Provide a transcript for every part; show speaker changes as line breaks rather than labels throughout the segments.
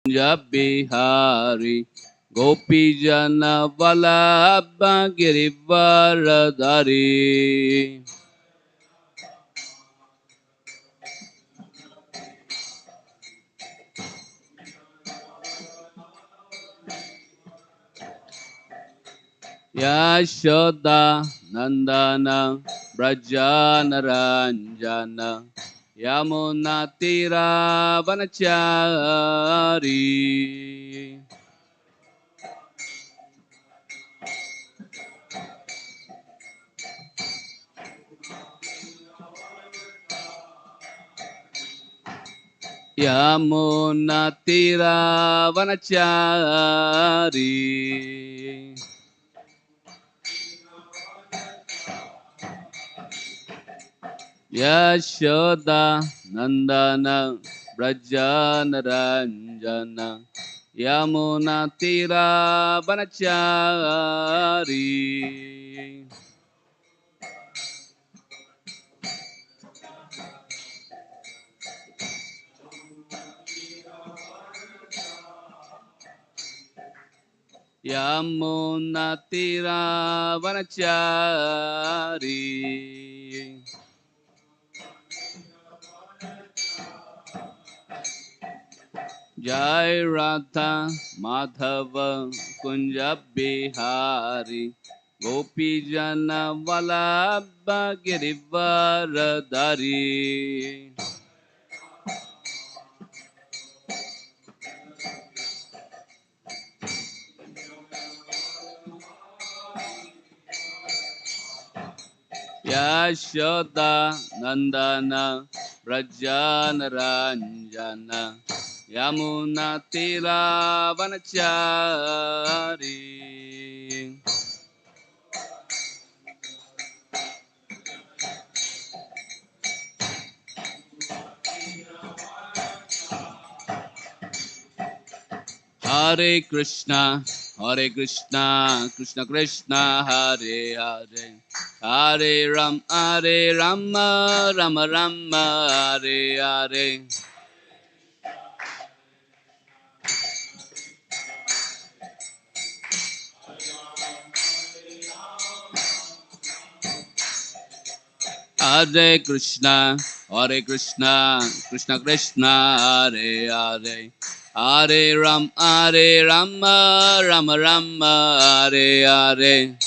Bihari Gopijana Vallabha Girivaradhari Yashoda Nandana Brajanaranjana Yamunatira Vanachari Yamunatira Vanachari Yashoda Nandana Brajanaranjana Yamunatira Vanachari Yamunatira Vanachari Jai Radha Madhava Kunja Bihari Gopijana Vallabha Girivaradhari Yashoda Nandana Brajanaranjana Yamunatira Vanachari Hare Krishna, Krishna Krishna, Hare Hare, Hare Rama, Rama Rama, Hare Hare. Hare Krishna, Krishna Krishna, Hare Hare, Hare Rama, Rama Rama, Hare Hare.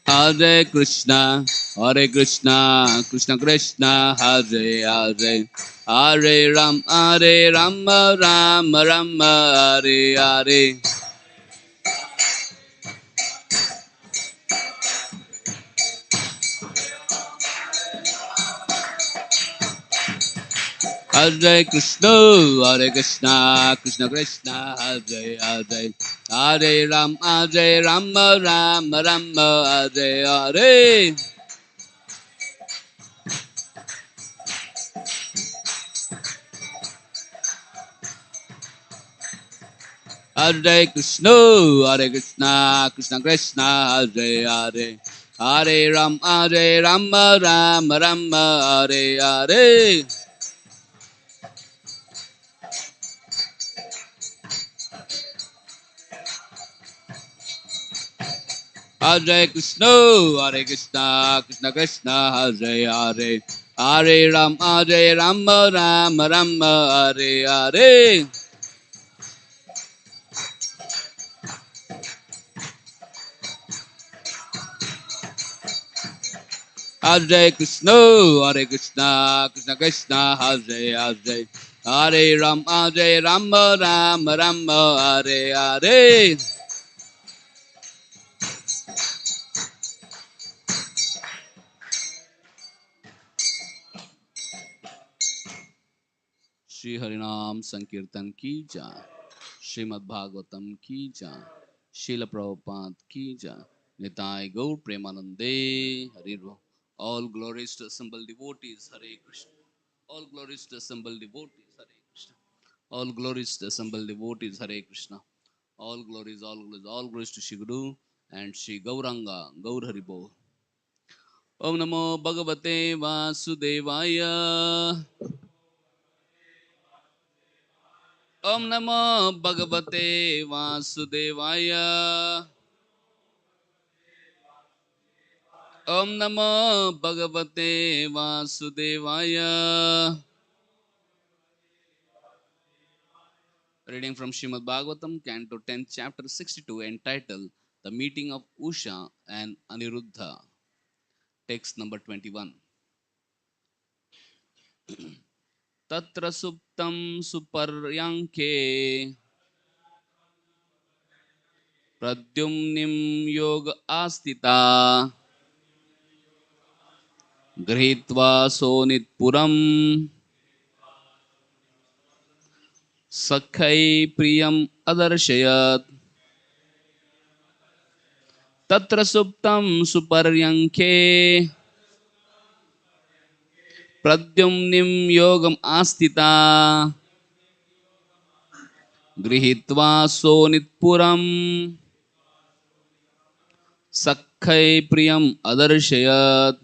Hare Krishna, Krishna Krishna, Hare Hare, Hare Rama, Rama Rama, Hare Hare. Hare Krishna, Krishna Krishna, Hare Hare, Hare Rama, Rama Rama, Hare Hare. Hare Krishna, Krishna Krishna, Hare Hare, Hare Rama, Rama Rama, Hare Hare. Hare Krishna, Krishna Krishna, Hare Hare, Hare Rama, Rama Rama, Hare Hare. Hare Krishna, Krishna Krishna, Hare Hare, Hare Rama, Rama Rama, Hare Hare. Shri Harinam Sankirtan ki jai, Srimad Bhagavatam ki jai, Srila Prabhupada ki jai, Nitai Gaur Premanande, Hare. All glories to assembled devotees, Hare Krishna. All glories to assembled devotees, Hare Krishna. All glories to assembled devotees, Hare Krishna. All glories to Shri Guru. and Shri Gauranga, Gaur Haribo. Om Namo Bhagavate Vasudevaya. Om Namo Bhagavate Vasudevaya. Om Namo Bhagavate Vasudevaya. Reading from Srimad Bhagavatam, Canto 10, Chapter 62, entitled The Meeting of Usha and Aniruddha. Text number 21. Tatra suptam suparyanke pradyumnim yoga astita grihitva sonitpuram sakhai priyam adarshayat. Tatra suptam suparyanke pradyumnim yogam astita grihitva sonitpuram sakhai priyam adarshayat.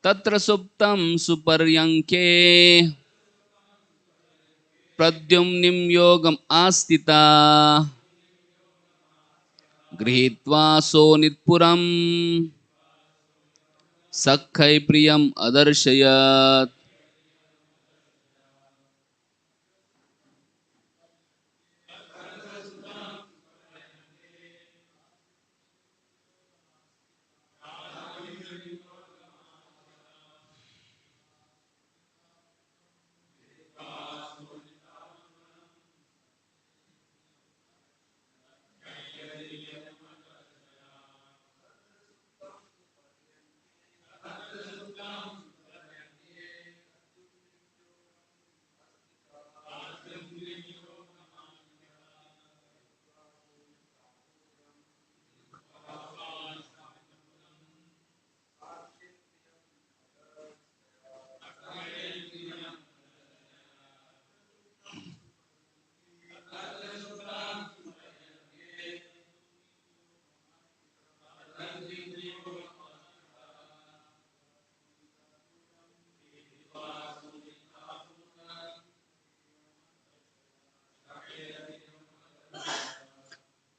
Tatra suptam suparyanke pradyumnim yogam astita grihitva sonitpuram sakhai priyam adarshayat.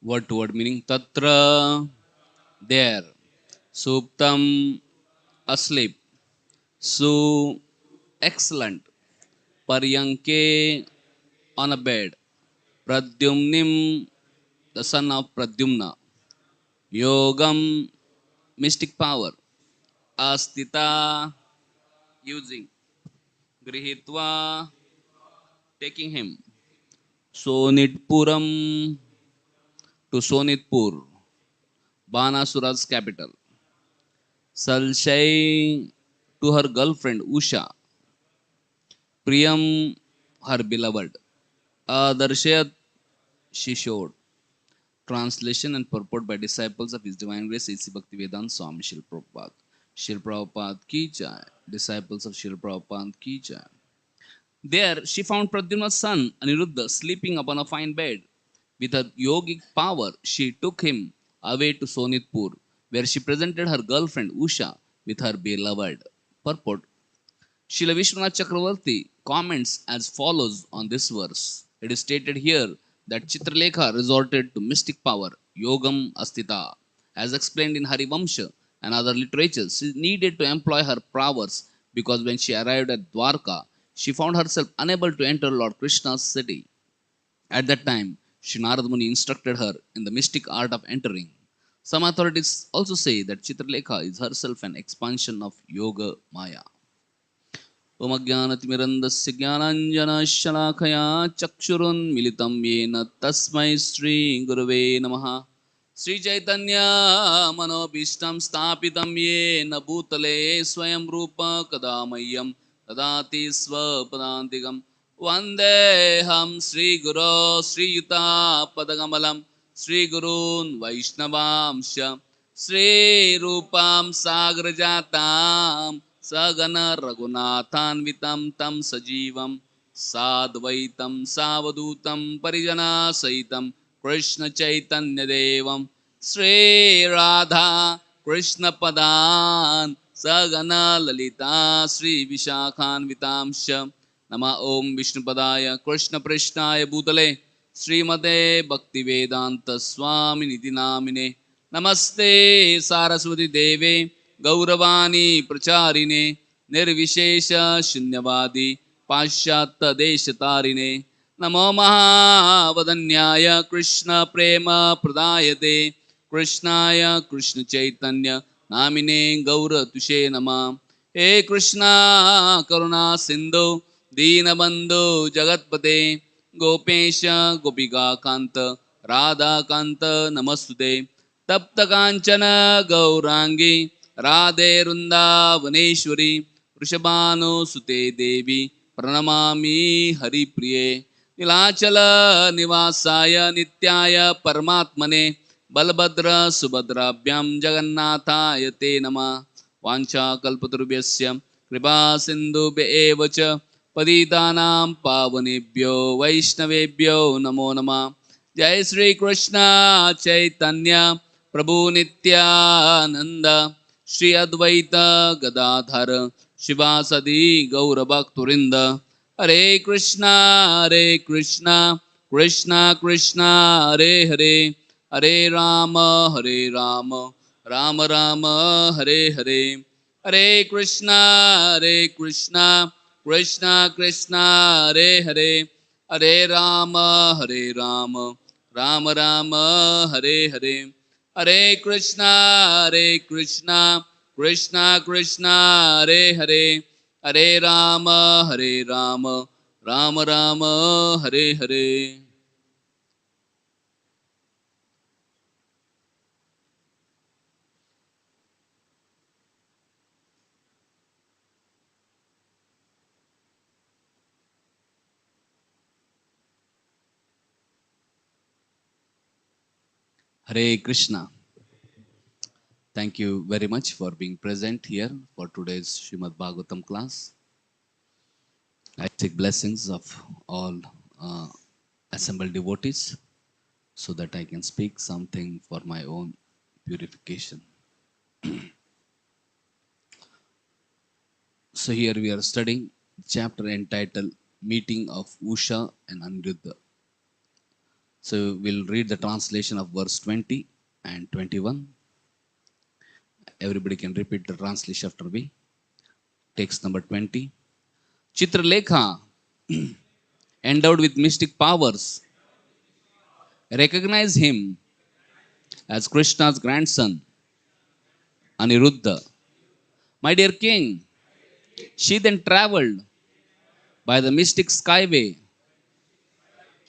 Word to word meaning. Tatra, there. Suptam, asleep. Su, excellent. Paryanke, on a bed. Pradyumnim, the son of Pradyumna. Yogam, mystic power. Astita, using. Grihitva, taking him. Sonitpuram, to Sonitpur, Banasura's capital. Salshai, to her girlfriend Usha. Priyam, her beloved. Adarshayat, she showed. Translation and purport by disciples of His Divine Grace A.C. Bhaktivedanta Swami Srila Prabhupada. Srila Prabhupada ki jai. Disciples of Srila Prabhupada ki jai. There she found Pradyumna's son Aniruddha sleeping upon a fine bed. With her yogic power, she took him away to Sonitpur, where she presented her girlfriend Usha with her beloved. Purport. Srila Vishwanath Chakravarti comments as follows on this verse. It is stated here that Chitralekha resorted to mystic power, Yogam Astita. As explained in Harivamsha and other literatures, she needed to employ her prowess because when she arrived at Dwarka, she found herself unable to enter Lord Krishna's city. At that time, Sri Narad Muni instructed her in the mystic art of entering. Some authorities also say that Chitralekha is herself an expansion of Yoga Maya. Om Ajnanatimirandasya Jnananjana Chakshurunmilitam Yena Tasmai Shri Gurave Namaha. Sri Chaitanya Manobishtam Stapitam Yena Bhutale Swayam Rupa Kadamayam Tadati Swapadantigam Vandeham Sri Guru Sri Yuta Padagamalam Sri Gurun Vaishnavamsha Sri Rupam Sagrajatam Sagana Raghunathanvitam Tam Sajivam Sadvaitam Savadutam Parijana Saitam Krishna Chaitanya Devam Sri Radha Krishna Padan Sagana Lalita Sri Vishakhan Vitamsha Nama Om Vishnu Padaya Krishna Prishnaya Bhutale Srimate Bhaktivedanta Swami Niti Namine Namaste Saraswati Deve Gauravani Pracharine Nirvishesha Shunyavadi Paschatta Deshatarine Namo Mahavadanyaya Krishna Prema Pradayate Krishnaya Krishna Chaitanya Namine Gaura Tushe Nama He Krishna Karuna Sindhu Deenabandhu Jagatpate Gopesha Gopika Kanta Radha Kanta Namastude Tapta Kanchana Gaurangi Radhe Vrindavaneshwari Vrishabhanu Sute Devi Pranamami Hari Priye Nilachala Nivasaya Nityaya Paramatmane Balabhadra Subhadrabhyam Jagannathaya Te Nama Vancha Kalpatarubhyasya Kripa Sindhu Evacha Paditanam Pavanebhyo Vaishnavebhyo Namo Nama Jai Sri Krishna Chaitanya Prabhu Nityananda Shri Advaita Gadadhara Shivasadi Gaura Bhakturinda Hare Krishna Krishna Krishna Hare Hare Hare Rama Rama Rama Hare Hare Hare Krishna Krishna Krishna Hare Hare Hare Rama Rama Rama Hare Hare Hare Krishna Krishna Krishna Hare Hare Hare Rama Rama Rama Hare Hare. Hare Krishna. Thank you very much for being present here for today's Srimad Bhagavatam class. I take blessings of all assembled devotees so that I can speak something for my own purification. So here we are studying chapter entitled Meeting of Usha and Aniruddha. So we'll read the translation of verse 20 and 21. Everybody can repeat the translation after me. Text number 20. Chitralekha, endowed with mystic powers, recognize him as Krishna's grandson, Aniruddha. My dear king, she then traveled by the mystic skyway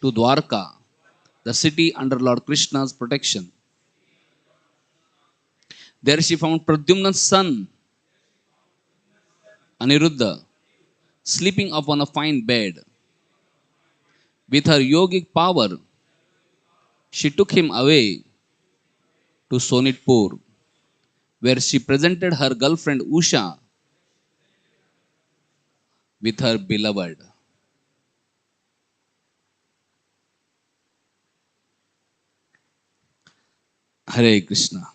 to Dwarka, the city under Lord Krishna's protection. There she found Pradyumna's son, Aniruddha, sleeping upon a fine bed. With her yogic power, she took him away to Sonitpur, where she presented her girlfriend Usha with her beloved. Hare Krishna.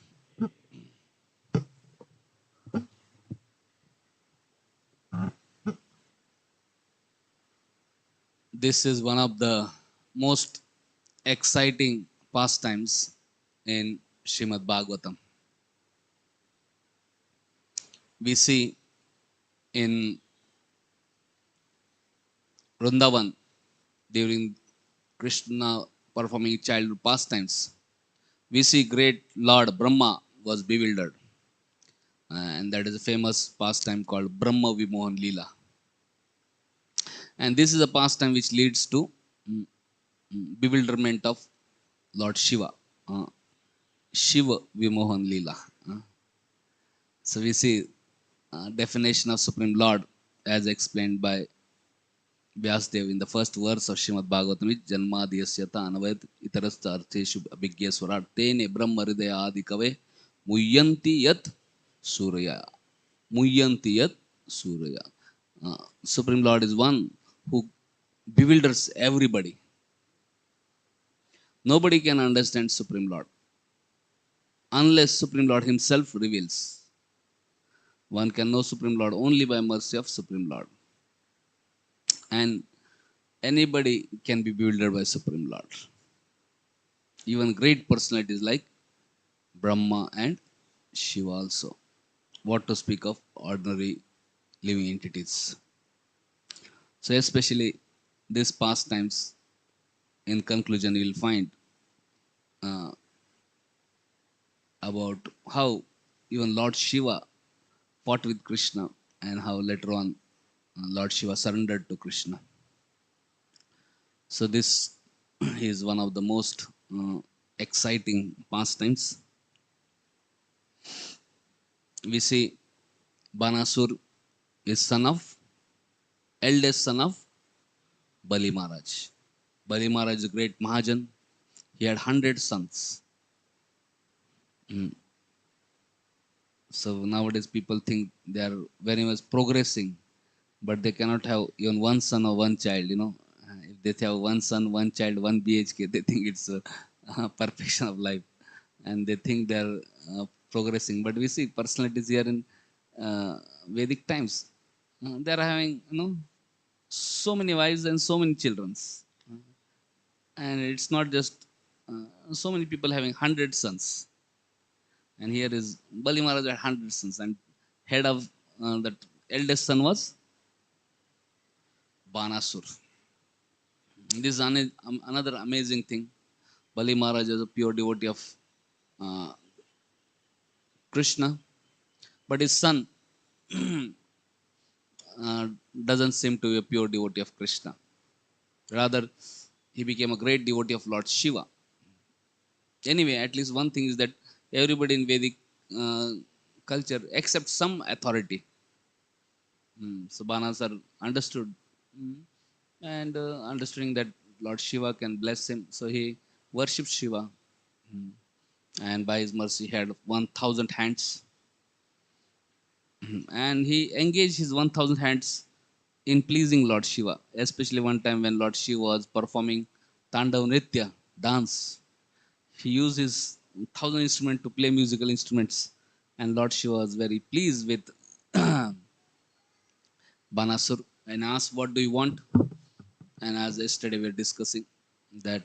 This is one of the most exciting pastimes in Srimad Bhagavatam. We see in Vrindavan during Krishna performing childhood pastimes, we see great Lord Brahma was bewildered. And that is a famous pastime called Brahma Vimohan Leela. And this is a pastime which leads to bewilderment of Lord Shiva. Shiva Vimohan Leela. So we see definition of Supreme Lord as explained by Vyasdev in the first verse of Srimad Bhagavatam, Janmadhiyasyata anavayat itarastha artheshu abhigya swarat tene brahma hridaya adi kave muyyanti yat surya. Muyyanti yat surya. Supreme Lord is one who bewilders everybody. Nobody can understand Supreme Lord unless Supreme Lord himself reveals. One can know Supreme Lord only by mercy of Supreme Lord. And anybody can be bewildered by Supreme Lord. Even great personalities like Brahma and Shiva also. What to speak of ordinary living entities. So especially these pastimes, in conclusion, you will find uh, about how even Lord Shiva fought with Krishna and how later on Lord Shiva surrendered to Krishna. So this is one of the most exciting pastimes. We see Banasur is eldest son of Bali Maharaj. Bali Maharaj is a great Mahajan. He had 100 sons. So nowadays people think they are very much progressing, but they cannot have even one son or one child. If they have one son, one child, one BHK, they think it's a perfection of life, and they think they are progressing. But we see personalities here in Vedic times. They are having so many wives and so many children, and it's not just so many people having 100 sons. And here is Bali Maharaj had 100 sons, and head of that eldest son was Banasur. This is another amazing thing. Bali Maharaj is a pure devotee of uh, Krishna, but his son uh, doesn't seem to be a pure devotee of Krishna. Rather, he became a great devotee of Lord Shiva. Anyway, at least one thing is that everybody in Vedic uh, culture accepts some authority. So Banasar understood and understanding that Lord Shiva can bless him, so he worshipped Shiva, and by his mercy he had 1,000 hands, and he engaged his 1,000 hands in pleasing Lord Shiva. Especially one time when Lord Shiva was performing Tandav Nritya dance, he used his 1,000 instrument to play musical instruments, and Lord Shiva was very pleased with Banasur and asked, "What do you want?" And as yesterday we were discussing, that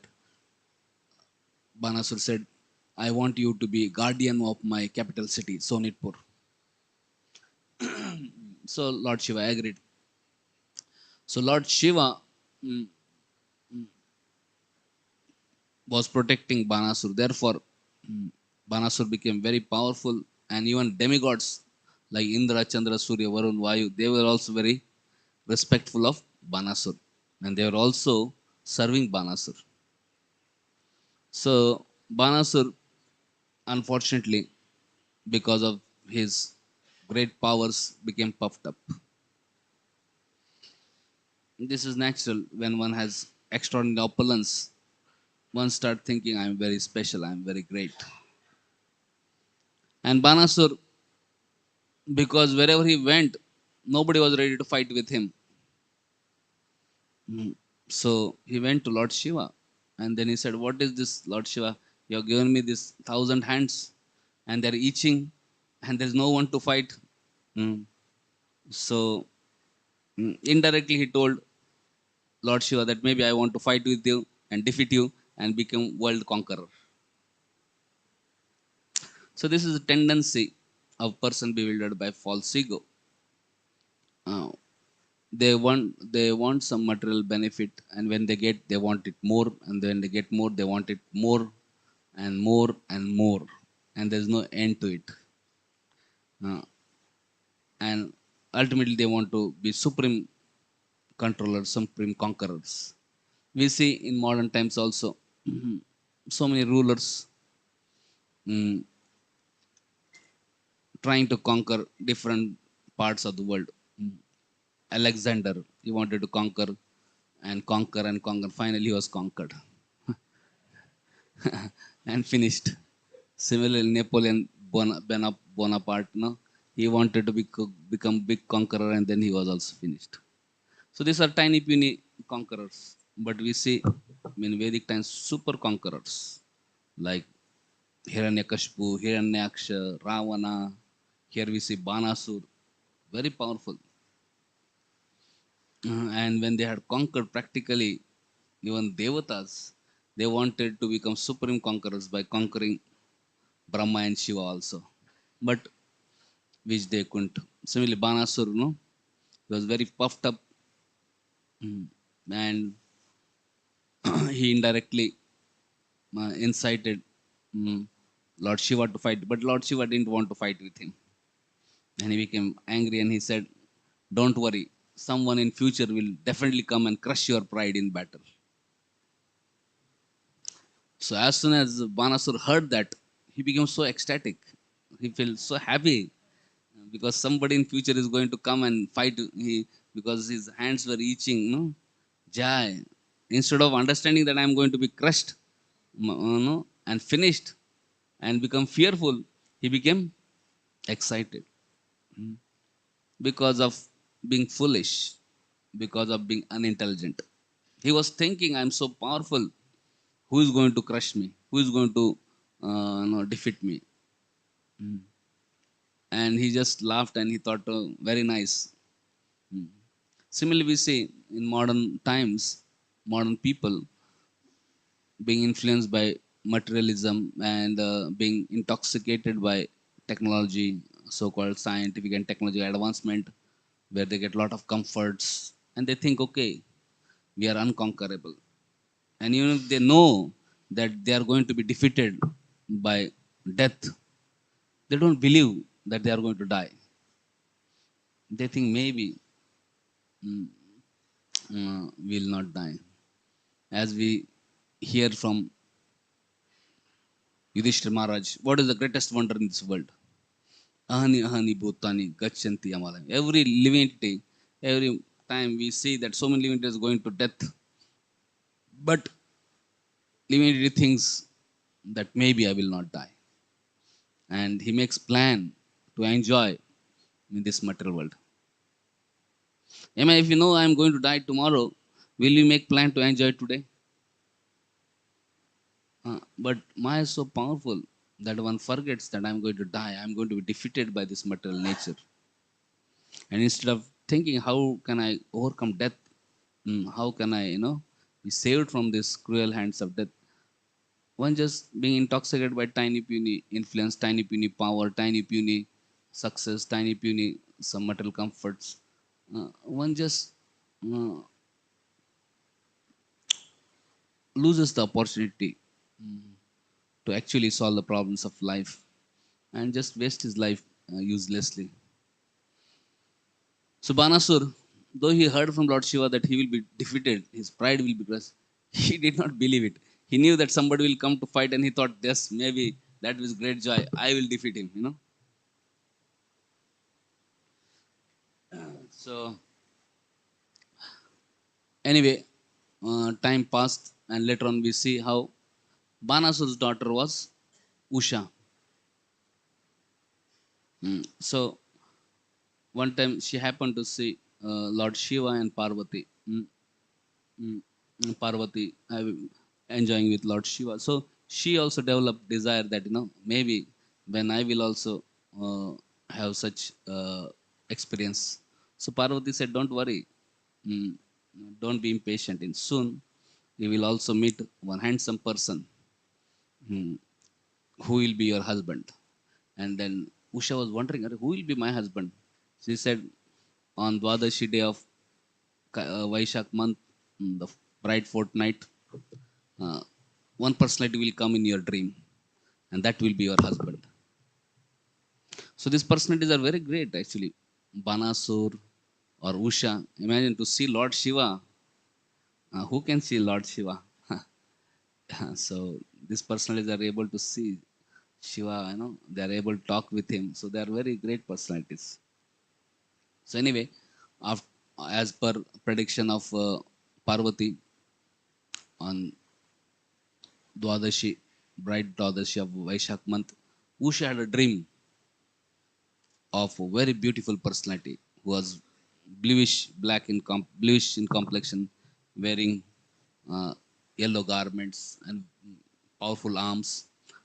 Banasur said, "I want you to be guardian of my capital city, Sonitpur." So Lord Shiva agreed. So Lord Shiva mm, was protecting Banasur. Therefore, Banasur became very powerful, and even demigods like Indra, Chandra, Surya, Varun, Vayu, they were also very respectful of Banasur, and they were also serving Banasur. So Banasur, unfortunately, because of his great powers, became puffed up. This is natural when one has extraordinary opulence. One start thinking, "I'm very special, I'm very great." And Banasur, because wherever he went, nobody was ready to fight with him. So he went to Lord Shiva, and then he said, "What is this, Lord Shiva? You have given me this 1,000 hands, and they're itching, and there's no one to fight." Mm. So indirectly, he told Lord Shiva that maybe I want to fight with you and defeat you and become world conqueror. So this is a tendency of person bewildered by false ego. Uh, they want some material benefit, and when they get, they want it more, and when they get more, they want it more and more and more, and there's no end to it. Uh, and ultimately, they want to be supreme controllers, supreme conquerors. We see in modern times also so many rulers mm, trying to conquer different parts of the world. Alexander, he wanted to conquer and conquer and conquer. Finally, he was conquered and finished. Similarly, Napoleon Bonaparte, no, he wanted to become big conqueror, and then he was also finished. So these are tiny puny conquerors. But we see in Vedic times, super conquerors like Hiranyakashipu, Hiranyaksha, Ravana. Here we see Banasur, very powerful. And when they had conquered practically even Devatas, they wanted to become supreme conquerors by conquering Brahma and Shiva also, but which they couldn't. Similarly, Banasur, no, he was very puffed up, and he indirectly incited Lord Shiva to fight, but Lord Shiva didn't want to fight with him, and he became angry and he said, "Don't worry, someone in future will definitely come and crush your pride in battle." So as soon as Banasur heard that, he became so ecstatic. He felt so happy because somebody in future is going to come and fight. Because his hands were itching, no, Jai. Instead of understanding that I am going to be crushed, no, and finished, and become fearful, he became excited because of being foolish, because of being unintelligent. He was thinking, "I am so powerful. Who is going to crush me? Who is going to defeat me?" And he just laughed and he thought, "Oh, very nice." Similarly, we see in modern times, modern people being influenced by materialism and being intoxicated by technology, so-called scientific and technological advancement, where they get a lot of comforts and they think, okay, we are unconquerable. And even if they know that they are going to be defeated by death, they don't believe that they are going to die. They think maybe we will not die. As we hear from Yudhishthir Maharaj, what is the greatest wonder in this world? Ahani ahani bhutani gachanti amala. Every living entity, every time we see that so many living entities going to death, but living entity thinks that maybe I will not die. And he makes plan to enjoy in this material world. Am I, if you know I am going to die tomorrow, will you make plan to enjoy today? But Maya is so powerful that one forgets that I'm going to die. I'm going to be defeated by this material nature. And instead of thinking, how can I overcome death? How can I, be saved from this cruel hands of death? One just being intoxicated by tiny puny influence, tiny puny power, tiny puny success, tiny puny some material comforts. One just uh, loses the opportunity to actually solve the problems of life and just waste his life uselessly. So Banasur, though he heard from Lord Shiva that he will be defeated, his pride will be crushed, he did not believe it. He knew that somebody will come to fight and he thought, yes, maybe that was great joy. I will defeat him. So anyway, time passed and later on we see how Banasur's daughter was Usha. So one time she happened to see Lord Shiva and Parvati. Mm, Parvati enjoying with Lord Shiva. So she also developed desire that maybe when I will also have such experience. So Parvati said, "Don't worry, mm, don't be impatient. And soon you will also meet one handsome person who will be your husband." And then Usha was wondering, "Who will be my husband?" She said, "On Dwadashi day of Vaishak month, the bright fortnight, uh, one personality will come in your dream, and that will be your husband." So these personalities are very great, actually. Banasur or Usha. Imagine to see Lord Shiva. Who can see Lord Shiva? So these personalities are able to see Shiva. They are able to talk with him. So they are very great personalities. So anyway, after, as per prediction of Parvati on Dwadashi, bright Dwadashi of Vaishak month, Usha had a dream of a very beautiful personality who was bluish black in bluish in complexion, wearing uh, yellow garments and powerful arms,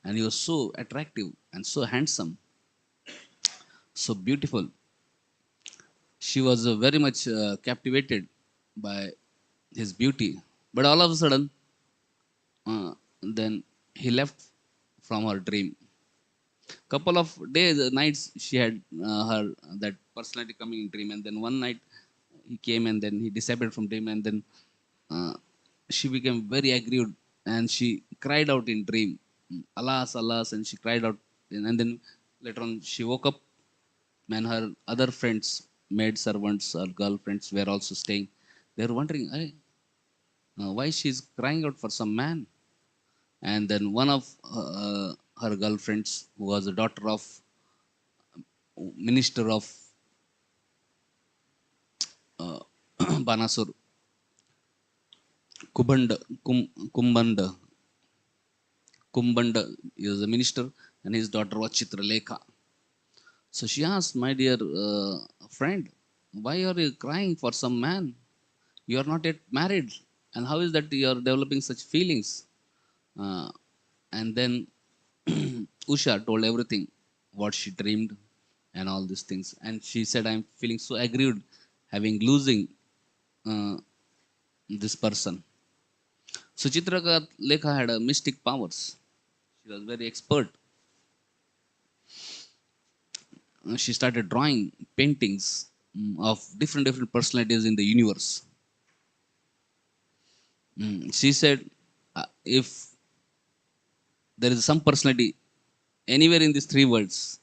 and he was so attractive and so handsome, so beautiful. She was very much captivated by his beauty. But all of a sudden, then he left from her dream. Couple of days, nights, she had her that personality coming in dream, and then one night he came and then he disappeared from dream, and then uh, she became very aggrieved and she cried out in dream, alas, alas, and she cried out, and then later on she woke up, and her other friends, maid servants or girlfriends were also staying. They were wondering, "Hey, why she's crying out for some man?" And then one of her girlfriends, who was a daughter of minister of uh, Banasur, Kubanda, Kumbanda, Kumbanda is a minister, and his daughter was Chitralekha. So she asked, "My dear friend, why are you crying for some man? You are not yet married, and how is that you are developing such feelings?" Uh, and then Usha told everything, what she dreamed and all these things. And she said, "I'm feeling so aggrieved having losing uh, this person." So Chitraka Lekha had a mystic powers. She was very expert. She started drawing paintings of different personalities in the universe. She said, if there is some personality anywhere in these three worlds,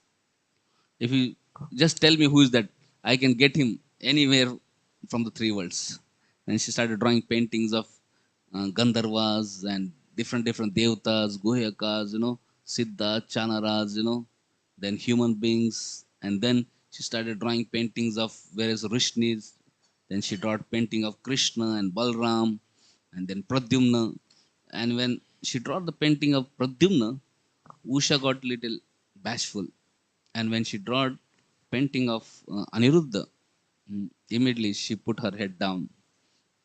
if you just tell me who is that, I can get him anywhere from the three worlds. And she started drawing paintings of Gandharvas and different Devatas, Gohyakas, Siddha, Chanaras, then human beings. And then she started drawing paintings of various Rishnis. Then she drew painting of Krishna and Balram, and then Pradyumna. And when she drew the painting of Pradyumna, Usha got little bashful. And when she drew painting of Aniruddha, immediately she put her head down,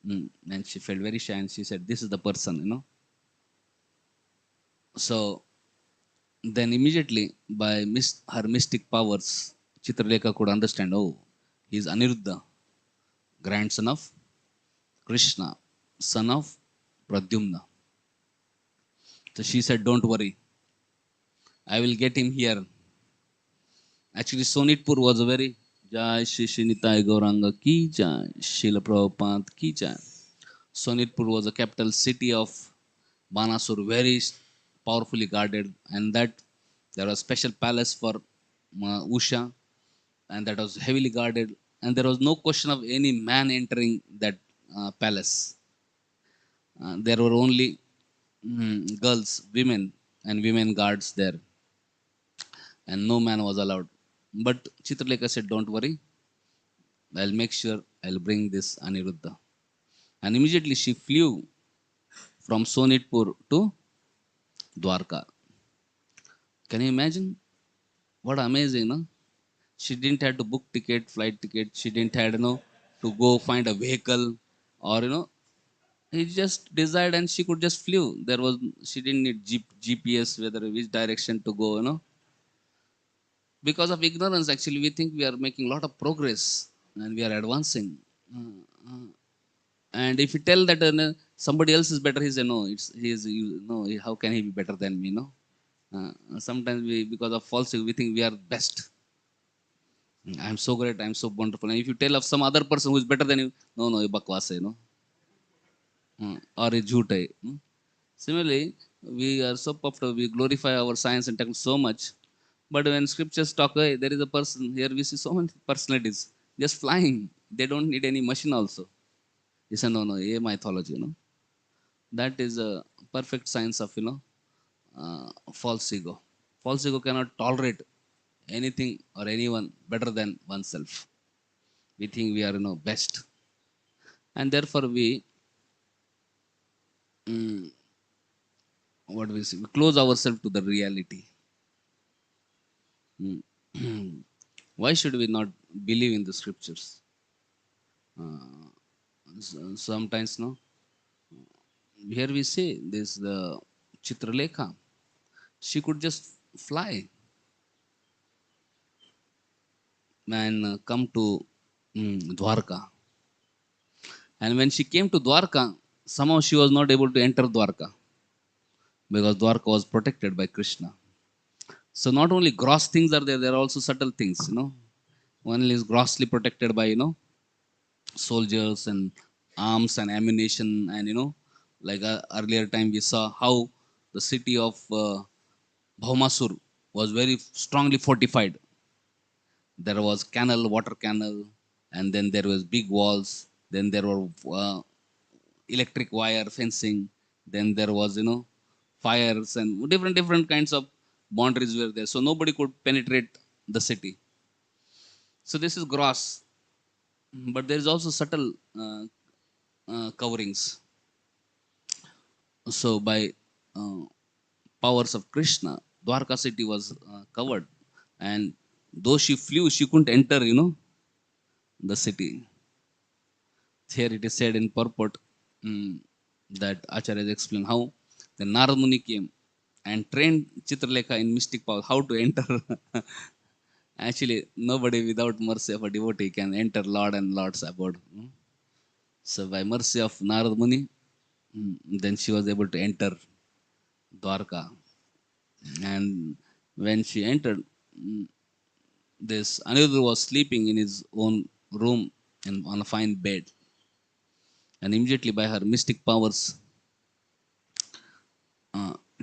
and she felt very shy, and she said, "This is the person." So then immediately by her mystic powers, Chitralekha could understand, oh, he is Aniruddha, grandson of Krishna, son of Pradyumna. So she said, "Don't worry, I will get him here." Actually, Sonitpur was a very Jai Shri Shri Nitai Gauranga Ki Jai, Srila Prabhupada Ki Jai. Sonitpur was a capital city of Banasur, very powerfully guarded, and that there was special palace for Usha, and that was heavily guarded, and there was no question of any man entering that palace. There were only girls, women, and women guards there, and no man was allowed. But Chitralekha said, "Don't worry, I'll make sure I'll bring this Aniruddha." And immediately she flew from Sonitpur to Dwarka. Can you imagine? What amazing, no? She didn't have to book ticket, flight ticket. She didn't have, to go find a vehicle, or he just desired and she could just flew. She didn't need GPS, whether which direction to go, because of ignorance. Actually, we think we are making a lot of progress and we are advancing. And if you tell that somebody else is better, he say, "No, he is, no, how can he be better than me?" No. Sometimes we, because of false, we think we are best. I'm so great, I'm so wonderful. And if you tell of some other person who is better than you, "No, no, ये बकवास है, or ये झूठ है." Similarly, we are so puffed up, we glorify our science and technology so much. But when scriptures talk, hey, there is a person here, we see so many personalities just flying. They don't need any machine also. He said, "No, no, a mythology, that is a perfect science of, false ego. False ego cannot tolerate anything or anyone better than oneself. We think we are, best, and therefore we, mm, what we say, we close ourselves to the reality. Mm. Why should we not believe in the scriptures? Sometimes, no, here we say this the Chitralekha. She could just fly and come to Dwarka. And when she came to Dwarka, somehow she was not able to enter Dwarka because Dwarka was protected by Krishna. So not only gross things are there, there are also subtle things, One is grossly protected by, soldiers and arms and ammunition, and like earlier time we saw how the city of Bhaumasur was very strongly fortified. There was canal, water canal, and then there was big walls, then there were electric wire fencing, then there was fires and different kinds of boundaries were there, so nobody could penetrate the city. So this is gross, but there is also subtle coverings. So by uh, powers of Krishna, Dwarka city was covered, and though she flew, she couldn't enter, the city. Here it is said in purport that Acharya has explained how the Narad Muni came and trained Chitralekha in mystic power how to enter. Actually, nobody without mercy of a devotee can enter Lord and Lord's abode. So by mercy of Narad Muni, then she was able to enter Dwarka. And when she entered, this Aniruddha was sleeping in his own room and on a fine bed. And immediately by her mystic powers,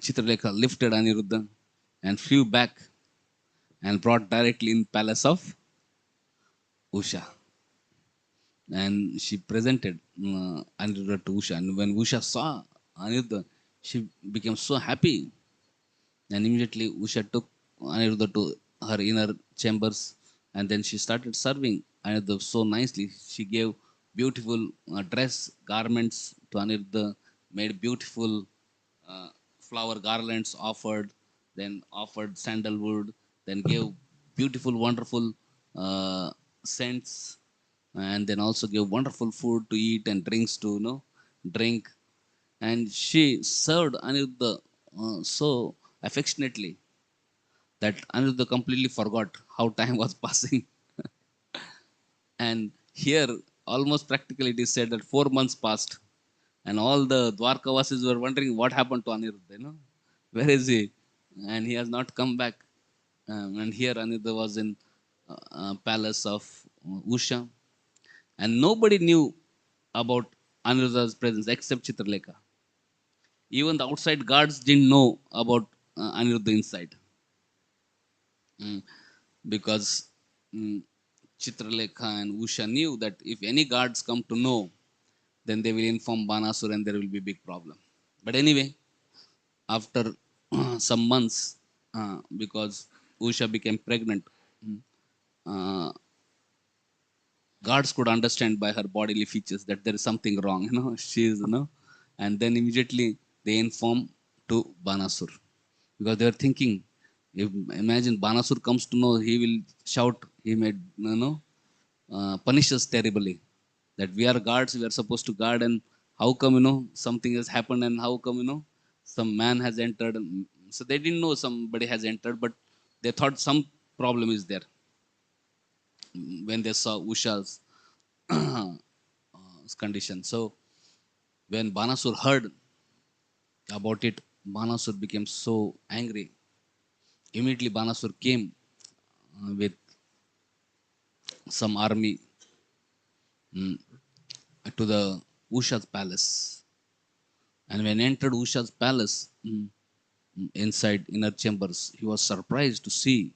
Chitralekha lifted Aniruddha and flew back and brought directly in palace of Usha. And she presented Aniruddha to Usha. And when Usha saw Aniruddha, she became so happy. And immediately Usha took Aniruddha to her inner chambers, and then she started serving Aniruddha so nicely. She gave beautiful dress, garments to Aniruddha, made beautiful flower garlands offered, then offered sandalwood, then gave beautiful, wonderful scents, and then also gave wonderful food to eat and drinks to drink. And she served Aniruddha so affectionately that Aniruddha completely forgot how time was passing. And here, almost practically, it is said that 4 months passed, and all the Dwarkavasis were wondering what happened to Aniruddha. Where is he? And he has not come back. And here, Aniruddha was in palace of Usha, and nobody knew about Aniruddha's presence except Chitralekha. Even the outside guards didn't know about Aniruddha inside. Because mm, Chitralekha and Usha knew that if any guards come to know, then they will inform Banasur and there will be big problem. But anyway, after some months, because Usha became pregnant, uh, guards could understand by her bodily features that there is something wrong. She is, and then immediately they inform to Banasur because they were thinking, if imagine Banasur comes to know, he will shout, he may punish us terribly. That we are guards, we are supposed to guard, and how come something has happened, and how come some man has entered. So they didn't know somebody has entered, but they thought some problem is there when they saw Usha's condition. So when Banasur heard about it, Banasur became so angry. Immediately, Banasur came with some army to the Usha's palace. And when entered Usha's palace, inside inner chambers, he was surprised to see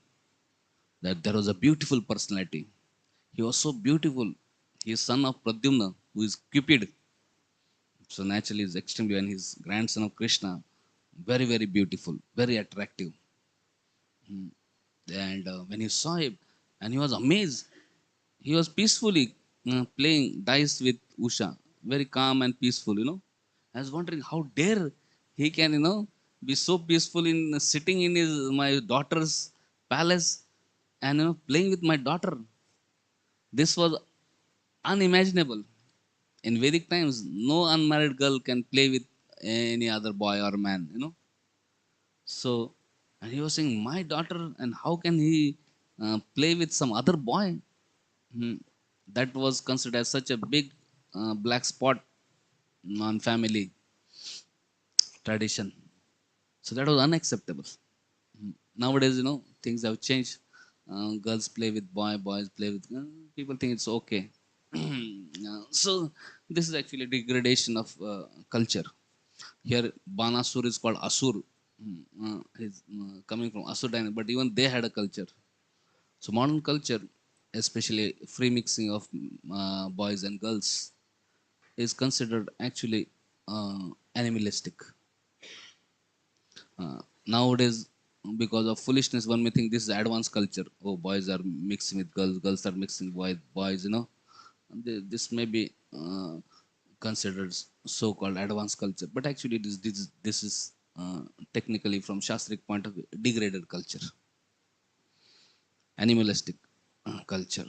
that there was a beautiful personality. He was so beautiful. He is son of Pradyumna, who is Cupid. So naturally, he's extremely, and his grandson of Krishna, very, very beautiful, very attractive. And when he saw him, and he was amazed, he was peacefully playing dice with Usha, very calm and peaceful. I was wondering how dare he can, be so peaceful in sitting in his my daughter's palace and playing with my daughter. This was unimaginable. In Vedic times, no unmarried girl can play with any other boy or man, So, and he was saying, my daughter, and how can he play with some other boy? Hmm. That was considered as such a big black spot on family tradition. So that was unacceptable. Nowadays, things have changed. Girls play with boys play with. People think it's okay. So this is actually degradation of culture. Here, Banasur is called Asur. He's coming from Asur dynasty, but even they had a culture. So modern culture, especially free mixing of boys and girls, is considered actually animalistic. Nowadays, because of foolishness, one may think this is advanced culture. Oh, boys are mixing with girls, girls are mixing with boys. This may be considered so-called advanced culture, but actually, this is technically, from Shastric point of view, degraded culture, animalistic culture.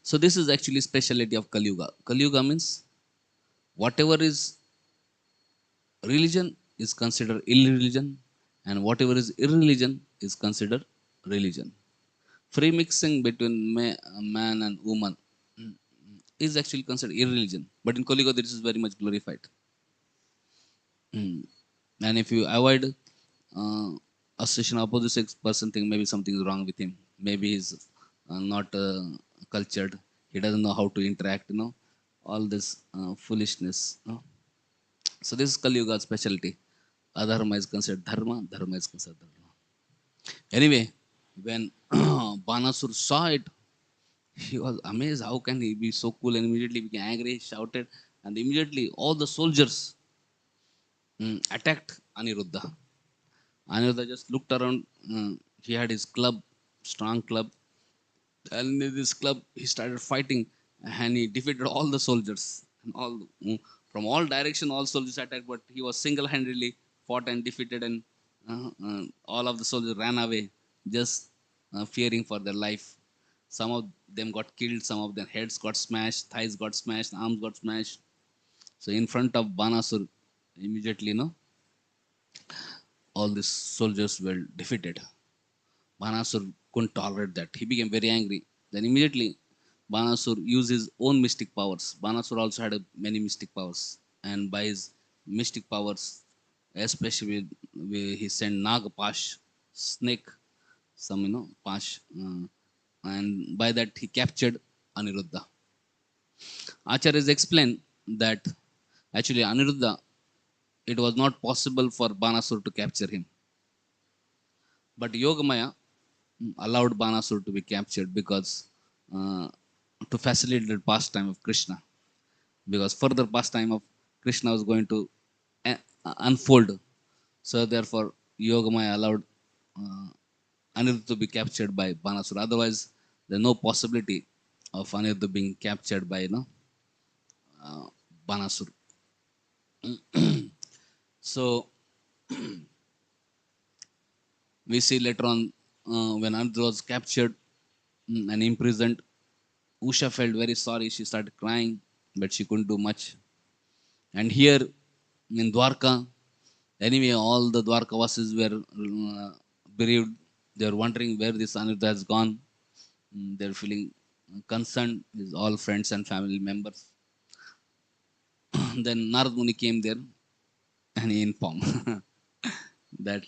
So this is actually speciality of Kali Yuga. Kali Yuga means whatever is religion is considered irreligion, and whatever is irreligion is considered religion. Free mixing between man and woman is actually considered irreligion, but in Kali Yuga this is very much glorified. And if you avoid association opposite sex person, think maybe something is wrong with him. Maybe he's not cultured. He doesn't know how to interact. All this foolishness. So this is Kali Yuga specialty. Adharma is considered dharma. Dharma is considered dharma. Anyway, when Banasur saw it, he was amazed. How can he be so cool? And immediately became angry, shouted, and immediately all the soldiers attacked Aniruddha. Aniruddha just looked around. He had his club, strong club, and in this club he started fighting, and he defeated all the soldiers. And from all direction, all soldiers attacked, but he was single-handedly fought and defeated, and all of the soldiers ran away, just fearing for their life. Some of them got killed, some of their heads got smashed, thighs got smashed, arms got smashed. So in front of Banasur, immediately, all these soldiers were defeated. Banasur couldn't tolerate that. He became very angry. Then immediately, Banasur used his own mystic powers. Banasur also had many mystic powers. And by his mystic powers, especially he sent Nagapash, snake, some, Pash. And by that, he captured Aniruddha. Acharyas explained that actually Aniruddha, it was not possible for Banasur to capture him. But Yogamaya allowed Banasur to be captured because to facilitate the pastime of Krishna. Because further pastime of Krishna was going to unfold. So therefore, Yogamaya allowed Aniruddha to be captured by Banasur. Otherwise, there's no possibility of Aniruddha being captured by Banasur. So we see later on when Aniruddha was captured and imprisoned, Usha felt very sorry. She started crying, but she couldn't do much. And here in Dwarka, anyway, all the Dwarkavasis were bereaved. They were wondering where this Aniruddha has gone. They're feeling concerned. His all friends and family members. Then Narad Muni came there and he informed that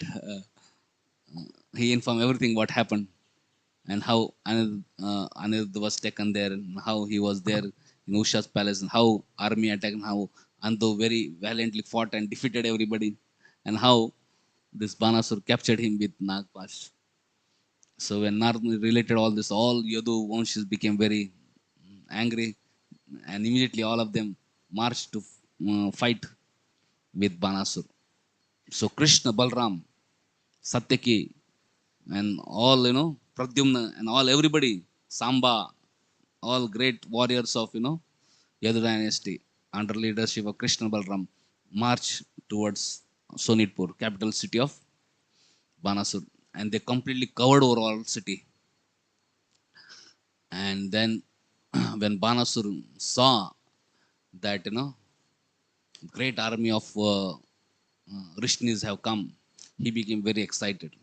he informed everything what happened and how Aniruddha was taken there and how he was there in Usha's palace and how army attacked and how Ando very valiantly fought and defeated everybody and how this Banasur captured him with Nagpash. So when Narad related all this, all Yadu Vanshis became very angry and immediately all of them marched to fight with Banasur. So Krishna, Balram, Satyaki, and all, Pradyumna and all everybody, Samba, all great warriors of, Yadu dynasty under leadership of Krishna Balram march towards Sonitpur, capital city of Banasur, and they completely covered overall city. And then when Banasur saw that, great army of Rishnis have come. He became very excited.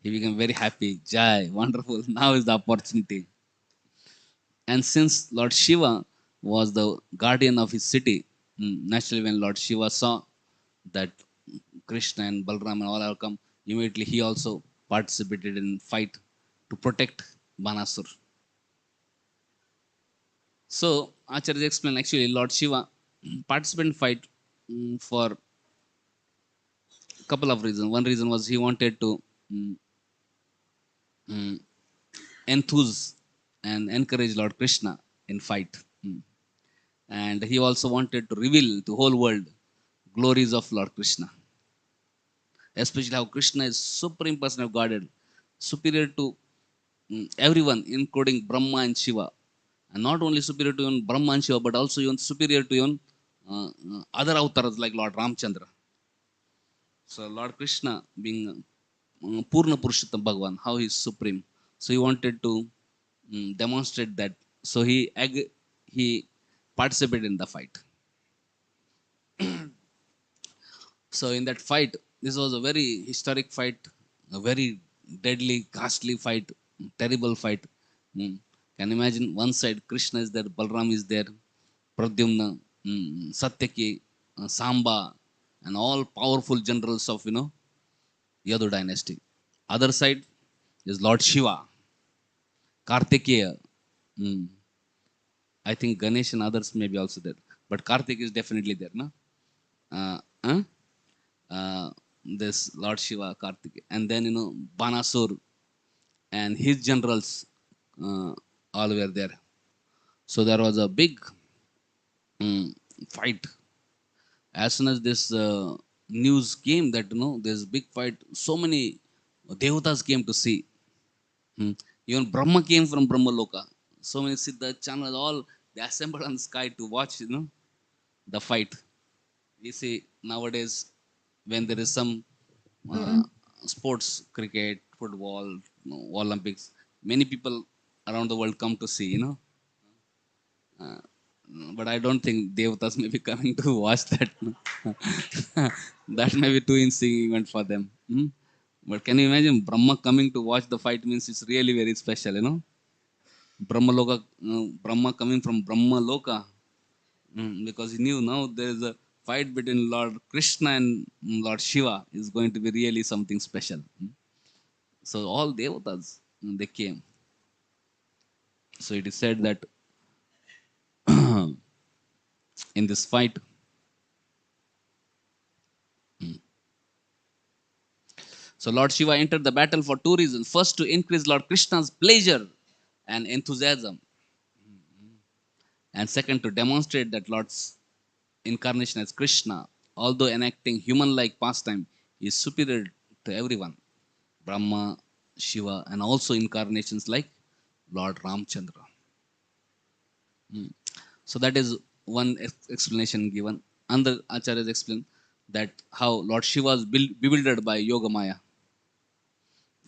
He became very happy. Jai, wonderful. Now is the opportunity. And since Lord Shiva was the guardian of his city, naturally, when Lord Shiva saw that Krishna and Balram and all have come, immediately he also participated in fight to protect Banasur. So Acharya explained actually Lord Shiva participated in fight for a couple of reasons. One reason was he wanted to mm, mm, enthuse and encourage Lord Krishna in fight. And he also wanted to reveal to whole world glories of Lord Krishna, especially how Krishna is supreme person of Godhead, superior to everyone, including Brahma and Shiva, and not only superior to even Brahma and Shiva, but also even superior to even other avatars like Lord Ramchandra. So Lord Krishna being Purna Purushottam Bhagavan, how he is supreme. So he wanted to demonstrate that. So he participated in the fight. So in that fight, this was a very historic fight, a very deadly, ghastly fight, terrible fight. Can you imagine? One side Krishna is there, Balram is there, Pradyumna, Satyaki, Samba, and all powerful generals of Yadu dynasty. Other side is Lord Shiva, Kartikeya. Mm, I think Ganesh and others may be also there, but Kartik is definitely there, no? Uh, huh? This Lord Shiva, Kartik, and then Banasur and his generals all were there. So there was a big um, fight. As soon as this news came that there's big fight, so many devatas came to see. Hmm. Even Brahma came from Brahma Loka. So many Siddha channels, all they assembled on the sky to watch the fight. We see nowadays when there is some uh, sports, cricket, football, Olympics, many people around the world come to see. But I don't think Devatas may be coming to watch that. No? That may be too insignificant for them. But can you imagine Brahma coming to watch the fight means it's really very special. Brahma coming from Brahma Loka, because he knew now there is a fight between Lord Krishna and Lord Shiva is going to be really something special. So all devatas they came. So it is said that in this fight, so Lord Shiva entered the battle for two reasons. First, to increase Lord Krishna's pleasure and enthusiasm, and second, to demonstrate that Lord's incarnation as Krishna, although enacting human-like pastime, is superior to everyone, Brahma, Shiva, and also incarnations like Lord Ramchandra. So that is one explanation given. Other acharyas explain that how Lord Shiva was bewildered by Yoga Maya.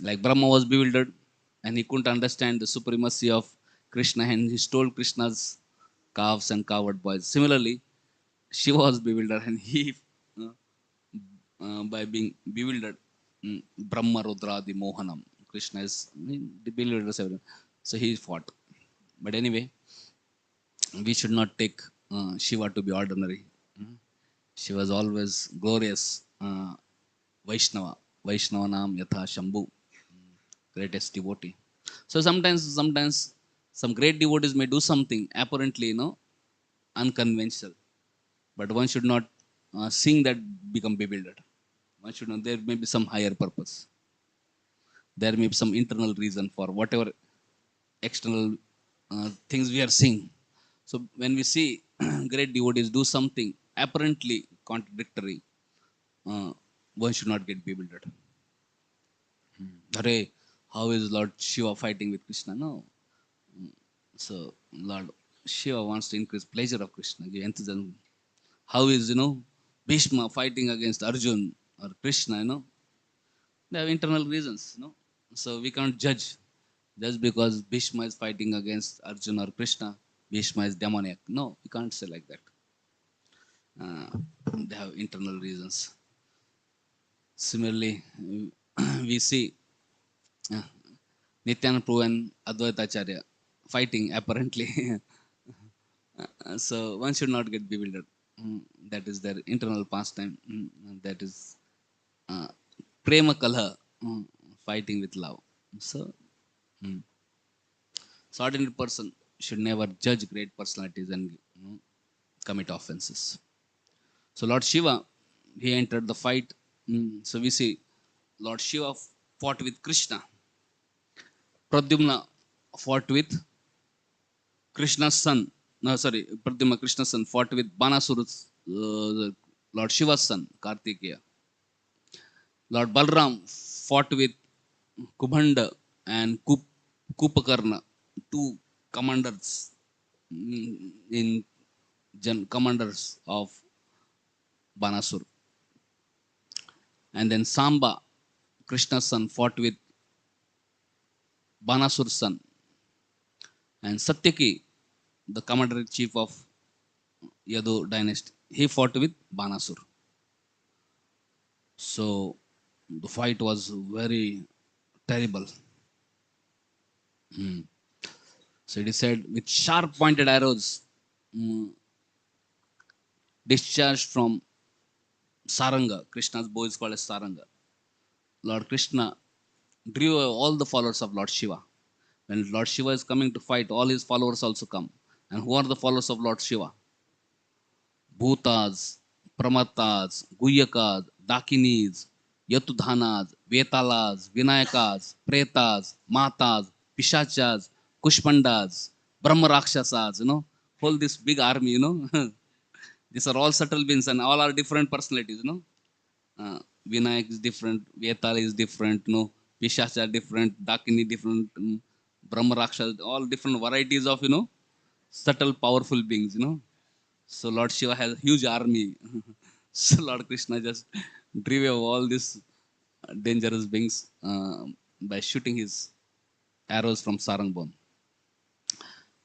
Like Brahma was bewildered and he couldn't understand the supremacy of Krishna and he stole Krishna's calves and cowherd boys. Similarly, Shiva was bewildered and he, uh, by being bewildered, Brahma Rudradi Mohanam. Krishna is bewildered everyone. So he fought. But anyway, we should not take Shiva to be ordinary. She was always glorious Vaishnava. Vaishnava Nam Yatha Shambhu, greatest devotee. So sometimes some great devotees may do something apparently unconventional, but one should not seeing that become bewildered. One should know there may be some higher purpose. There may be some internal reason for whatever external things we are seeing. So when we see great devotees do something apparently contradictory, uh, one should not get bewildered. Hare, how is Lord Shiva fighting with Krishna? No. So Lord Shiva wants to increase pleasure of Krishna, give enthusiasm. How is Bhishma fighting against Arjun or Krishna? They have internal reasons. So we can't judge just because Bhishma is fighting against Arjun or Krishna. Bhishma is demoniac. No, we can't say like that. Uh, they have internal reasons. Similarly, we see uh, Nityananda Prabhu and Advaita Acharya fighting apparently. So one should not get bewildered. That is their internal pastime. That is uh, prema kalha, fighting with love. So, so ordinary person should never judge great personalities and commit offenses. So Lord Shiva, he entered the fight. So we see Lord Shiva fought with Krishna. Pradyumna fought with Krishna's son. No, sorry, Pradyumna Krishna's son fought with Banasura's, Lord Shiva's son, Kartikeya. Lord Balram fought with Kubhanda and Kupakarna, two commanders in commanders of Banasur. And then Samba, Krishna's son, fought with Banasur's son. And Satyaki, the commander in chief of Yadu dynasty, he fought with Banasur. So the fight was very terrible. So it is said with sharp pointed arrows discharged from Saranga. Krishna's bow is called as Saranga. Lord Krishna drew away all the followers of Lord Shiva. When Lord Shiva is coming to fight, all his followers also come. And who are the followers of Lord Shiva? Bhutas, Pramatas, Guyakas, Dakinis, Yatudhanas, Vetalas, Vinayakas, Pretas, Matas, Pishachas, Kushpandas, Brahma Rakshasas, whole this big army, These are all subtle beings and all are different personalities, Vinayak is different, Vetala is different, Pishacha are different, Dakini different, Brahma Rakshas, all different varieties of, subtle powerful beings, So Lord Shiva has a huge army. So Lord Krishna just drew away all these dangerous beings by shooting his arrows from Sarangbon.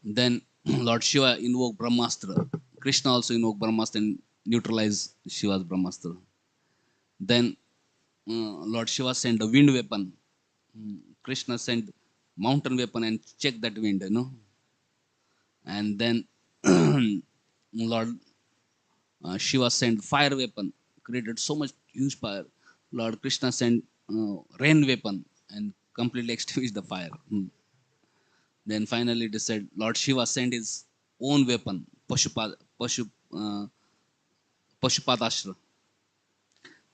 Then Lord Shiva invoked Brahmastra. Krishna also invoked Brahmastra and neutralized Shiva's Brahmastra. Then Lord Shiva sent a wind weapon. Krishna sent mountain weapon and checked that wind, And then Lord Shiva sent fire weapon, created so much huge fire. Lord Krishna sent rain weapon and completely extinguished the fire. Then finally they said Lord Shiva sent his own weapon, Pashupatastra.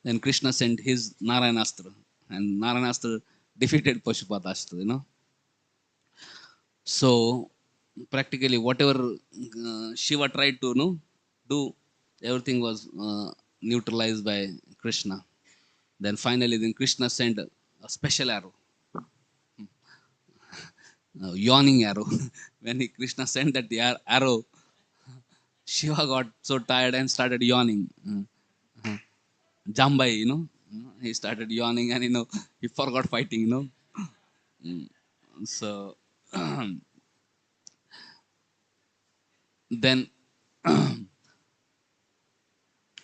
Then Krishna sent his Narayanastra, and Narayanastra defeated Pashupatastra. So practically whatever Shiva tried to do, everything was neutralized by Krishna. Then finally, then Krishna sent a special arrow, yawning arrow. When Krishna sent that arrow, Shiva got so tired and started yawning. Jambai, he started yawning and he forgot fighting. So then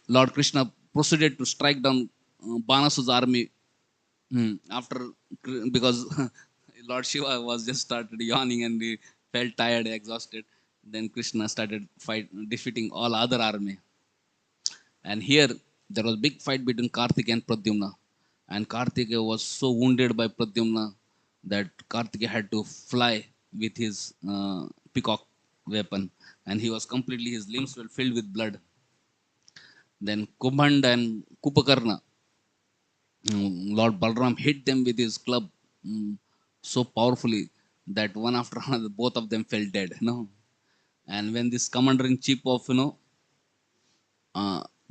Lord Krishna proceeded to strike down Banasu's army. After because Lord Shiva was just started yawning and he felt tired, exhausted. Then Krishna started defeating all other army. And here there was big fight between Karthikeya and Pradyumna. And Karthikeya was so wounded by Pradyumna that Karthikeya had to fly with his peacock weapon. And he was completely, his limbs were filled with blood. Then Kumbhand and Kupakarna, Lord Balram hit them with his club so powerfully that one after another, both of them fell dead. And when this commander in chief of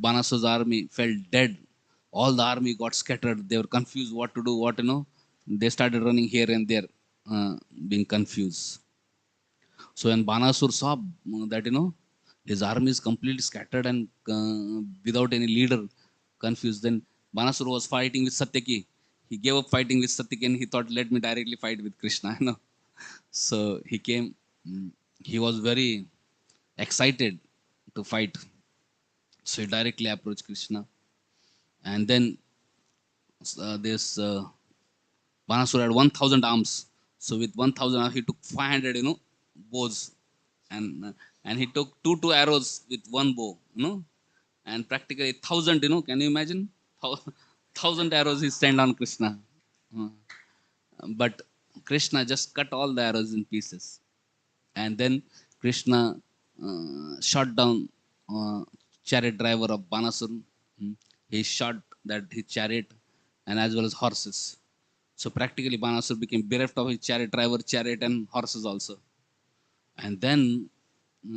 Banasu's army fell dead, all the army got scattered. They were confused what to do, They started running here and there, being confused. So when Banasur saw that his army is completely scattered and without any leader, confused, then Banasur was fighting with Satyaki. He gave up fighting with Satyaki and he thought, let me directly fight with Krishna. So he came. He was very excited to fight. So he directly approached Krishna, and then this Banasura had 1,000 arms. So with 1,000 arms, he took 500, bows, and he took two arrows with one bow, and practically 1,000. Can you imagine? 1,000 arrows he sent on Krishna. Uh, but Krishna just cut all the arrows in pieces, and then Krishna shot down uh, chariot driver of Banasur. Hmm. He shot that his chariot and as well as horses. So practically Banasur became bereft of his chariot driver, chariot and horses also. And then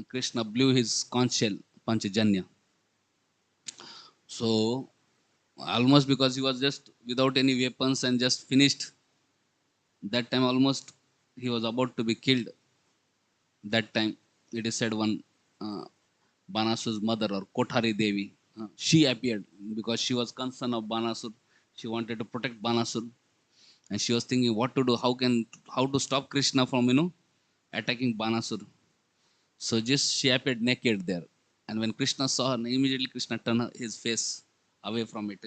Krishna blew his conch shell, Panchajanya. So almost because he was just without any weapons and just finished, that time almost he was about to be killed. That time it is said one uh, Banasur's mother or Kothari Devi, she appeared because she was concerned of Banasur. She wanted to protect Banasur, and she was thinking what to do, how to stop Krishna from attacking Banasur. So just she appeared naked there, and when Krishna saw her, immediately Krishna turned his face away from it.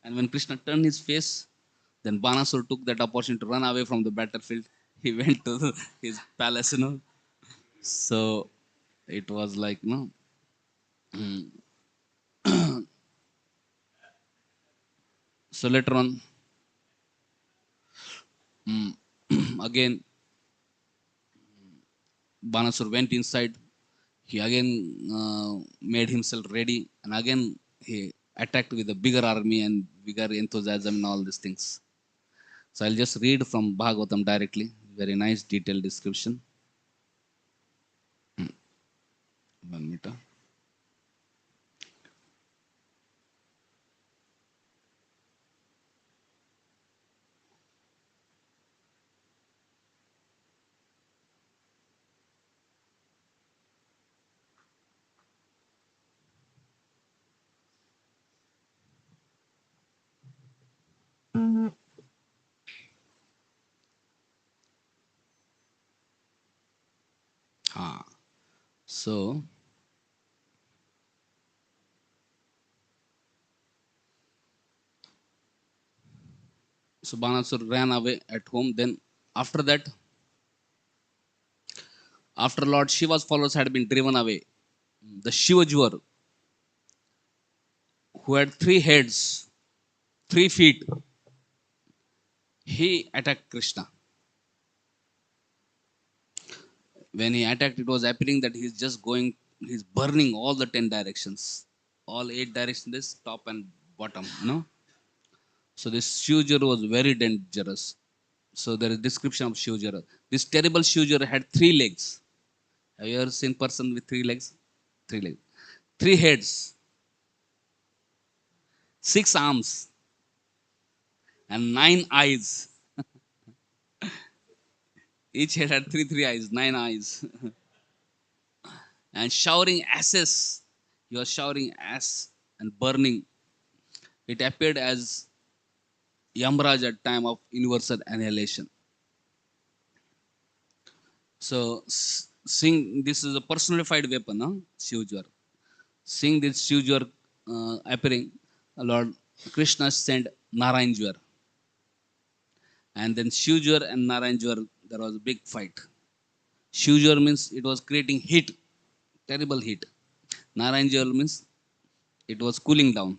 And when Krishna turned his face, then Banasur took that opportunity to run away from the battlefield. He went to his palace. So it was like, mm. So later on, mm, again, Banasur went inside. He again made himself ready, and again he attacked with a bigger army and bigger enthusiasm and all these things. So I'll just read from Bhagavatam directly. Very nice detailed description. 1 minute. Ah, so Banasur ran away at home. Then after that, after Lord Shiva's followers had been driven away, the Shivajwar, who had 3 heads, 3 feet, he attacked Krishna. When he attacked, it was appearing that he's burning all the 10 directions, all 8 directions, this top and bottom. So this Shivajwar was very dangerous. So there is description of Shivajwar. This terrible Shivajwar had 3 legs. Have you ever seen person with 3 legs? 3 legs. 3 heads, 6 arms, and 9 eyes. Each head had three eyes, 9 eyes. And showering ashes. He was showering ash and burning. It appeared as Yamraj at time of universal annihilation. So seeing this is a personified weapon, Shivajwar. Seeing this Shivajwar appearing, Lord Krishna sent Narayanjwar. And then Shivajwar and Narayanjwar, there was a big fight. Shivajwar means it was creating heat, terrible heat. Narayanjwar means it was cooling down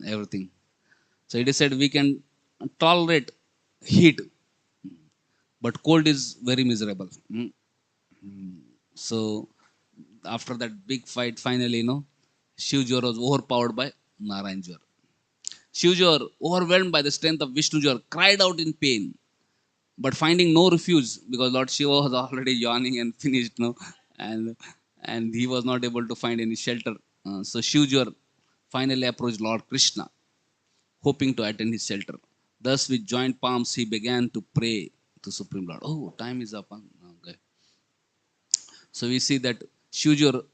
everything. So it is said we can tolerate heat, but cold is very miserable. So after that big fight, finally, Shivajwar was overpowered by Narayanjwar. Shivajwar, overwhelmed by the strength of Vishnujwar, cried out in pain, but finding no refuge because Lord Shiva was already yawning and finished, and he was not able to find any shelter. So Shivajwar finally approached Lord Krishna, hoping to attain his shelter. Thus, with joined palms, he began to pray to Supreme Lord. Oh, time is up. Huh? Okay. So we see that Shivajwar,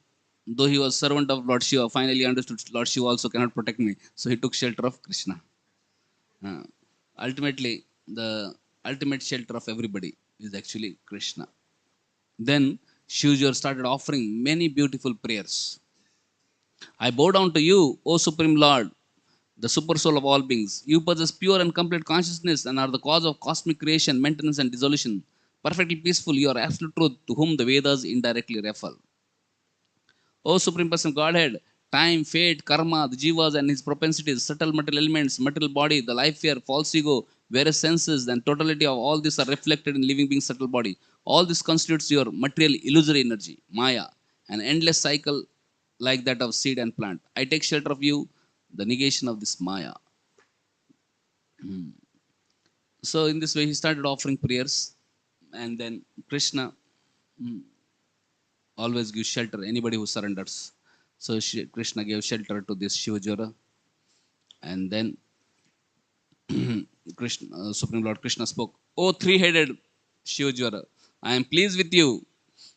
though he was servant of Lord Shiva, finally understood Lord Shiva also cannot protect me. So he took shelter of Krishna. Uh, Ultimately, the ultimate shelter of everybody is actually Krishna. Then Shivajwar started offering many beautiful prayers. I bow down to you, O Supreme Lord, the super soul of all beings. You possess pure and complete consciousness and are the cause of cosmic creation, maintenance, and dissolution. Perfectly peaceful, you are absolute truth to whom the Vedas indirectly refer. O Supreme Person Godhead, time, fate, karma, the jivas and his propensities, subtle material elements, material body, the life fear, false ego, various senses, and totality of all this are reflected in living being subtle body. All this constitutes your material illusory energy, Maya, an endless cycle like that of seed and plant. I take shelter of you, the negation of this Maya. So in this way, he started offering prayers, and then Krishna always gives shelter anybody who surrenders. So Krishna gave shelter to this Shivajura, and then Krishna, Supreme Lord Krishna spoke, "O three-headed Shivajura, I am pleased with you.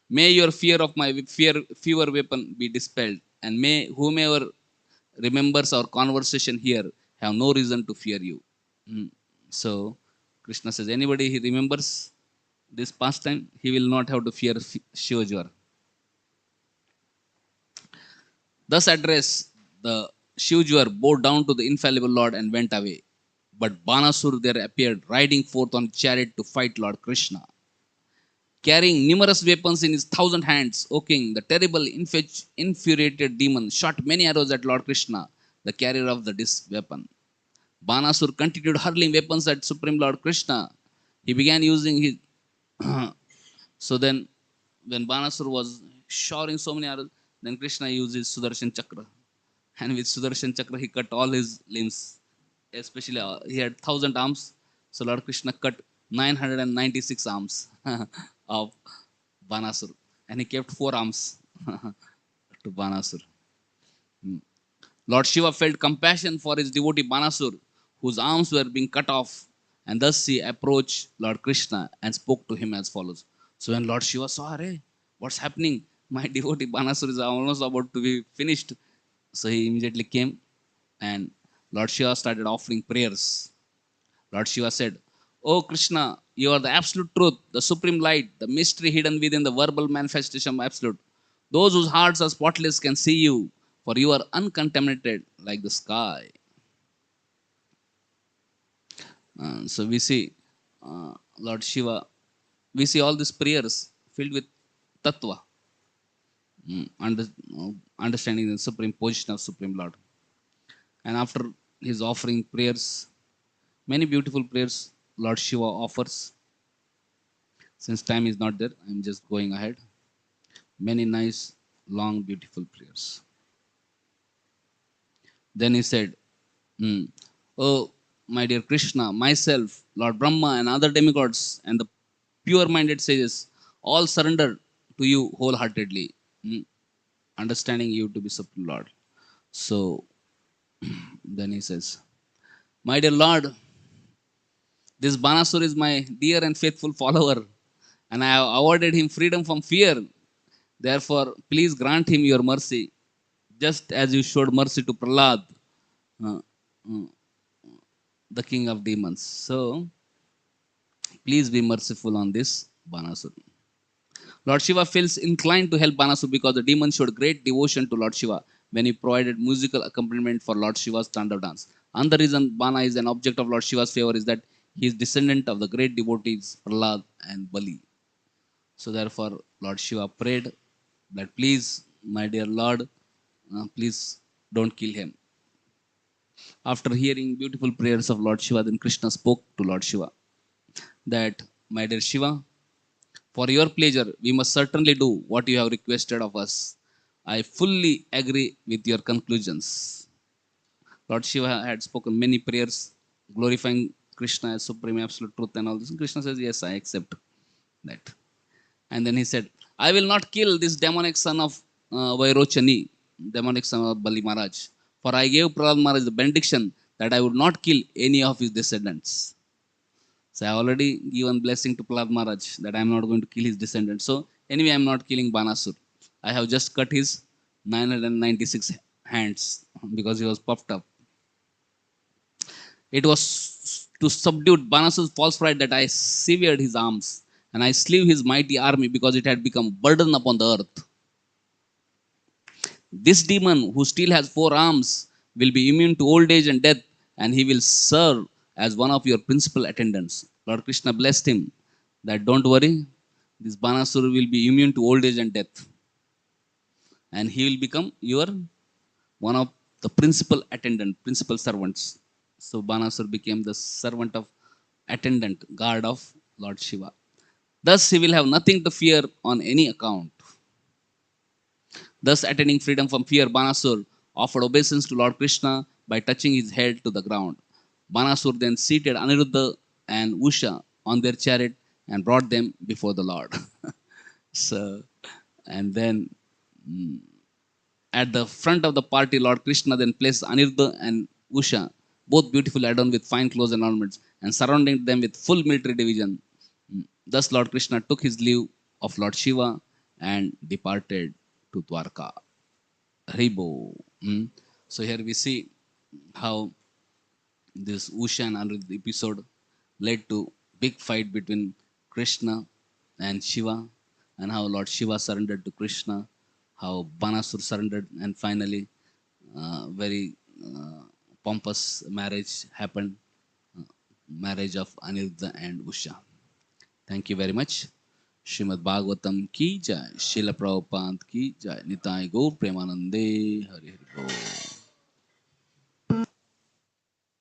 May your fear of my fever weapon be dispelled, and may whomever remembers our conversation here have no reason to fear you." So Krishna says, anybody he remembers this pastime, he will not have to fear Shivajura. Thus addressed, the Shivajur bowed down to the infallible Lord and went away. But Banasur there appeared, riding forth on a chariot to fight Lord Krishna. Carrying numerous weapons in his 1,000 hands, O king, the terrible, infuriated demon shot many arrows at Lord Krishna, the carrier of the disc weapon. Banasur continued hurling weapons at Supreme Lord Krishna. He began using his. So then, when Banasur was showering so many arrows, then Krishna used his Sudarshan Chakra. And with Sudarshan Chakra, he cut all his limbs. Especially, he had 1,000 arms. So Lord Krishna cut 996 arms of Banasur. And he kept 4 arms to Banasur. Lord Shiva felt compassion for his devotee Banasur, whose arms were being cut off. And thus he approached Lord Krishna and spoke to him as follows. So when Lord Shiva saw, "Hey, what's happening? My devotee Banasur is almost about to be finished." So he immediately came and Lord Shiva started offering prayers. Lord Shiva said, "O Krishna, you are the absolute truth, the supreme light, the mystery hidden within the verbal manifestation of absolute. Those whose hearts are spotless can see you, for you are uncontaminated like the sky." So we see Lord Shiva, we see all these prayers filled with tattva, under, understanding the supreme position of Supreme Lord. And after his offering prayers, many beautiful prayers Lord Shiva offers. Since time is not there, I'm just going ahead. Many nice, long, beautiful prayers. Then he said, "Oh, my dear Krishna, myself, Lord Brahma, and other demigods, and the pure minded sages all surrender to you wholeheartedly, understanding you to be Supreme Lord." So then he says, "My dear Lord, this Banasur is my dear and faithful follower, and I have awarded him freedom from fear. Therefore, please grant him your mercy, just as you showed mercy to Prahlad, uh, the king of demons. So, please be merciful on this Banasur." Lord Shiva feels inclined to help Banasur because the demon showed great devotion to Lord Shiva when he provided musical accompaniment for Lord Shiva's Tandav dance. And the reason Bana is an object of Lord Shiva's favor is that he is descendant of the great devotees Prahlad and Bali. So therefore, Lord Shiva prayed that, "Please, my dear Lord, please don't kill him." After hearing beautiful prayers of Lord Shiva, then Krishna spoke to Lord Shiva that, "My dear Shiva, for your pleasure, we must certainly do what you have requested of us. I fully agree with your conclusions." Lord Shiva had spoken many prayers glorifying Krishna as supreme absolute truth and all this. And Krishna says, "Yes, I accept that." And then he said, "I will not kill this demonic son of Vairochani, demonic son of Bali Maharaj. For I gave Prahlad Maharaj the benediction that I would not kill any of his descendants." So I already given blessing to Prahlad Maharaj that I am not going to kill his descendants. So anyway, I am not killing Banasur. I have just cut his 996 hands because he was puffed up. It was to subdue Banasur's false pride that I severed his arms and I slew his mighty army because it had become burden upon the earth. This demon who still has four arms will be immune to old age and death, and he will serve as one of your principal attendants. Lord Krishna blessed him that don't worry, this Banasur will be immune to old age and death, and he will become your one of the principal attendant, principal servants. So Banasur became the servant of attendant, guard of Lord Shiva. Thus he will have nothing to fear on any account. Thus, attaining freedom from fear, Banasur offered obeisance to Lord Krishna by touching his head to the ground. Banasur then seated Aniruddha and Usha on their chariot and brought them before the Lord. So, and then at the front of the party, Lord Krishna then placed Aniruddha and Usha, both beautifully adorned with fine clothes and ornaments, and surrounding them with full military division. Thus, Lord Krishna took his leave of Lord Shiva and departed to Dwarka. Haribo. So here we see how this Usha and Aniruddha episode led to big fight between Krishna and Shiva, and how Lord Shiva surrendered to Krishna, how Banasur surrendered, and finally, very pompous marriage happened, marriage of Aniruddha and Usha. Thank you very much. Srimad Bhagavatam ki jai, Srila Prabhupada ki jai, Nitai Gaur Premanande, Hari Hari Bol.